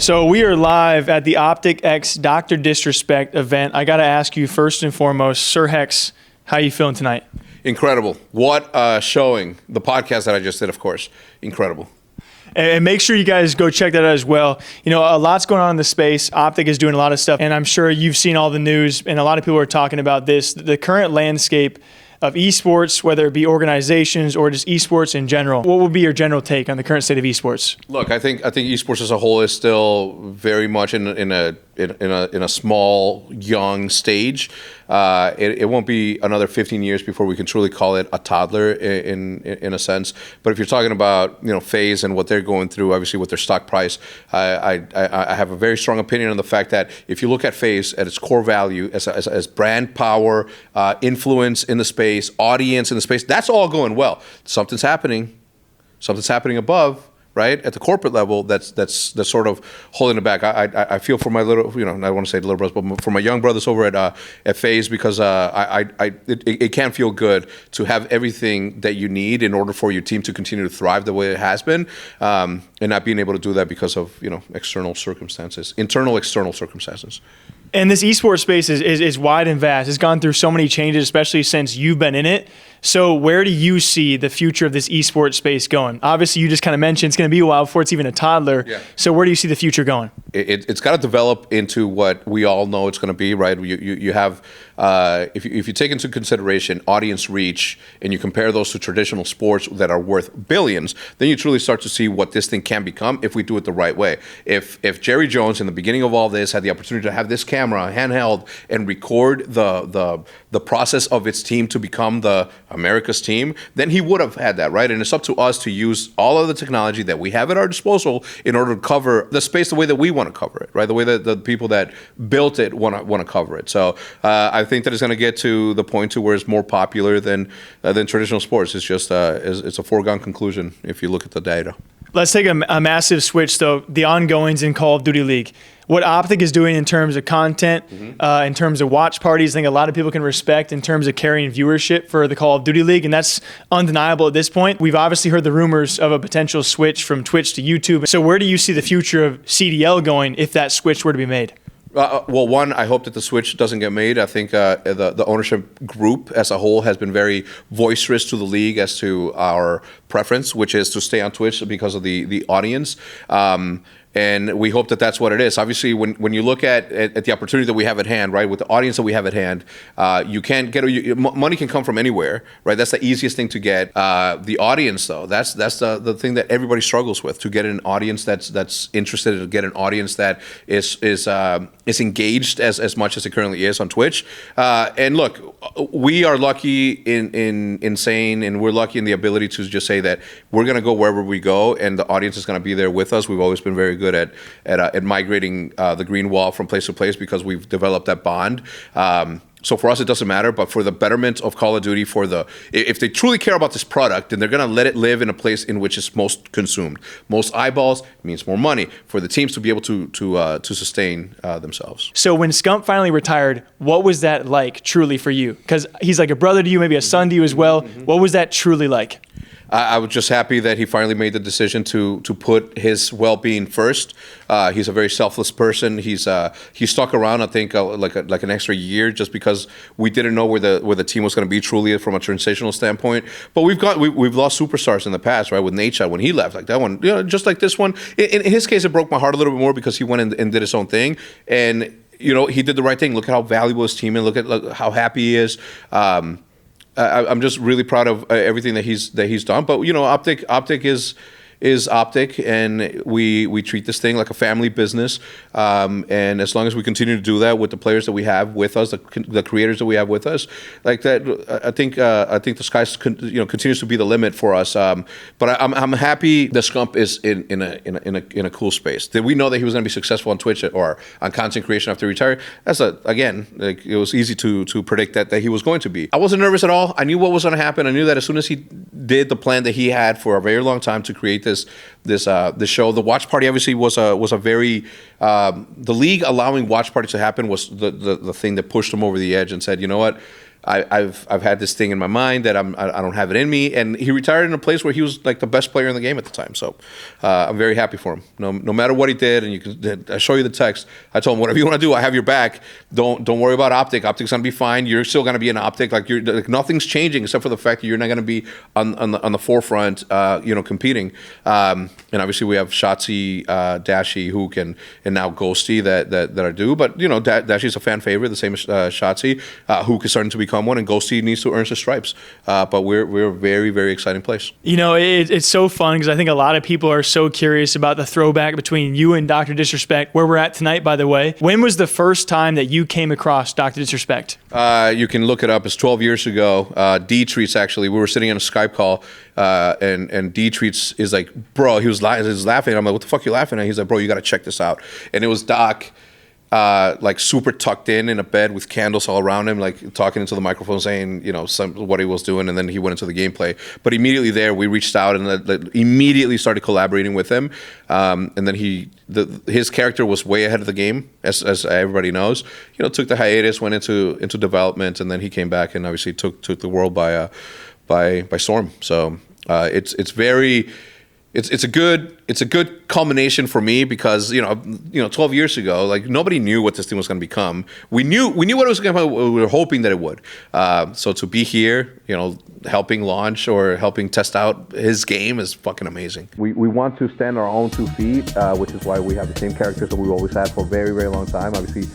So we are live at the OpTic Hecz DrDisrespect event. I got to ask you first and foremost, Sir Hecz, how you feeling tonight? Incredible. What showing. The podcast that I just did, of course. Incredible. And make sure you guys go check that out as well. You know, a lot's going on in the space. OpTic is doing a lot of stuff, and I'm sure you've seen all the news, and a lot of people are talking about this. The current landscape of esports, whether it be organizations or just esports in general. What would be your general take on the current state of esports? Look, I think esports as a whole is still very much in a small, young stage. It won't be another 15 years before we can truly call it a toddler in a sense. But if you're talking about FaZe and what they're going through, obviously with their stock price, I have a very strong opinion on the fact that if you look at FaZe at its core value as brand power, influence in the space, audience in the space, that's all going well. Something's happening above. Right at the corporate level, that's sort of holding it back. I feel for my little, I don't want to say little brothers, but for my young brothers over at FaZe, because it can feel good to have everything that you need in order for your team to continue to thrive the way it has been, and not being able to do that because of external circumstances, internal, external circumstances. And this esports space is wide and vast. It's gone through so many changes, especially since you've been in it. So where do you see the future of this esports space going? Obviously, you just kind of mentioned it's going to be a while before it's even a toddler. Yeah. So where do you see the future going? It's got to develop into what we all know it's going to be, right? You have, if you take into consideration audience reach and you compare those to traditional sports that are worth billions, then you truly start to see what this thing can become if we do it the right way. If Jerry Jones in the beginning of all this had the opportunity to have this camera handheld and record the process of its team to become the America's team, then he would have had that, right? And it's up to us to use all of the technology that we have at our disposal in order to cover the space the way that we want to cover it, right? The way that the people that built it want to cover it. So I think that it's going to get to the point to where it's more popular than traditional sports. It's just it's a foregone conclusion if you look at the data. Let's take a massive switch, though. The ongoings in Call of Duty League. What OpTic is doing in terms of content, in terms of watch parties, I think a lot of people can respect in terms of carrying viewership for the Call of Duty League, and that's undeniable at this point. We've obviously heard the rumors of a potential switch from Twitch to YouTube. So where do you see the future of CDL going if that switch were to be made? Well, one, I hope that the switch doesn't get made. I think the ownership group as a whole has been very boisterous to the league as to our preference, which is to stay on Twitch because of the audience. And we hope that that's what it is. Obviously, when you look at the opportunity that we have at hand, right, with the audience that we have at hand, you can't get money can come from anywhere, right? That's the easiest thing to get. The audience, though, that's the thing that everybody struggles with, to get an audience that's interested, to get an audience that is engaged as much as it currently is on Twitch. And look, we are lucky in saying, and we're lucky in the ability to just say that we're going to go wherever we go, and the audience is going to be there with us. We've always been very good at migrating the green wall from place to place because we've developed that bond. So for us, it doesn't matter, but for the betterment of Call of Duty, if they truly care about this product, then they're going to let it live in a place in which it's most consumed. Most eyeballs means more money for the teams to be able to sustain themselves. So when Scump finally retired, what was that like truly for you? Because he's like a brother to you, maybe a son to you as well. What was that truly like? I was just happy that he finally made the decision to put his well-being first. He's a very selfless person. He stuck around, I think, like an extra year just because we didn't know where the team was going to be truly from a transitional standpoint. But we've lost superstars in the past, right? With Nate when he left, like that one, just like this one. In his case, it broke my heart a little bit more because he went and did his own thing, and he did the right thing. Look at how valuable his team is. Look at how happy he is. I'm just really proud of everything that he's done. But OpTic is OpTic, and we treat this thing like a family business. And as long as we continue to do that with the players that we have with us, the creators that we have with us, like that, I think the sky continues to be the limit for us. But I'm happy that Scump is in a cool space. Did we know that he was going to be successful on Twitch or on content creation after he retired? It was easy to predict that he was going to be. I wasn't nervous at all. I knew what was going to happen. I knew that as soon as he did the plan that he had for a very long time to create this show, the watch party obviously was a very the league allowing watch parties to happen was the thing that pushed him over the edge and said, you know what, I've had this thing in my mind that I don't have it in me, and he retired in a place where he was like the best player in the game at the time. So I'm very happy for him. No matter what he did, and I show you the text. I told him, whatever you want to do, I have your back. Don't worry about OpTic. OpTic's gonna be fine. You're still gonna be an OpTic. Like nothing's changing except for the fact that you're not gonna be on the forefront, competing. And obviously we have Shotzi, Dashi, Hook, and now Ghosty that are due. But Dashi's a fan favorite, the same as Shotzi. Hook is starting to become one, and Ghosty needs to earn his stripes. But we're a very, very exciting place. It's so fun because I think a lot of people are so curious about the throwback between you and DrDisrespect, where we're at tonight, by the way. When was the first time that you came across DrDisrespect? You can look it up. It's 12 years ago. D-Treats, actually. We were sitting on a Skype call, and D-Treats is like, bro, he was laughing. I'm like, what the fuck are you laughing at? He's like, bro, you got to check this out. And it was Doc, like super tucked in a bed with candles all around him, like talking into the microphone, saying, what he was doing, and then he went into the gameplay. But immediately there, we reached out and immediately started collaborating with him. And then his character was way ahead of the game, as everybody knows. Took the hiatus, went into development, and then he came back and obviously took the world by storm. So it's a good culmination for me because 12 years ago, like nobody knew what this thing was going to become. We knew what it was going to become. We were hoping that it would. So to be here, helping launch or helping test out his game is fucking amazing. We want to stand on our own 2 feet, which is why we have the same characters that we've always had for a very, very long time. Obviously.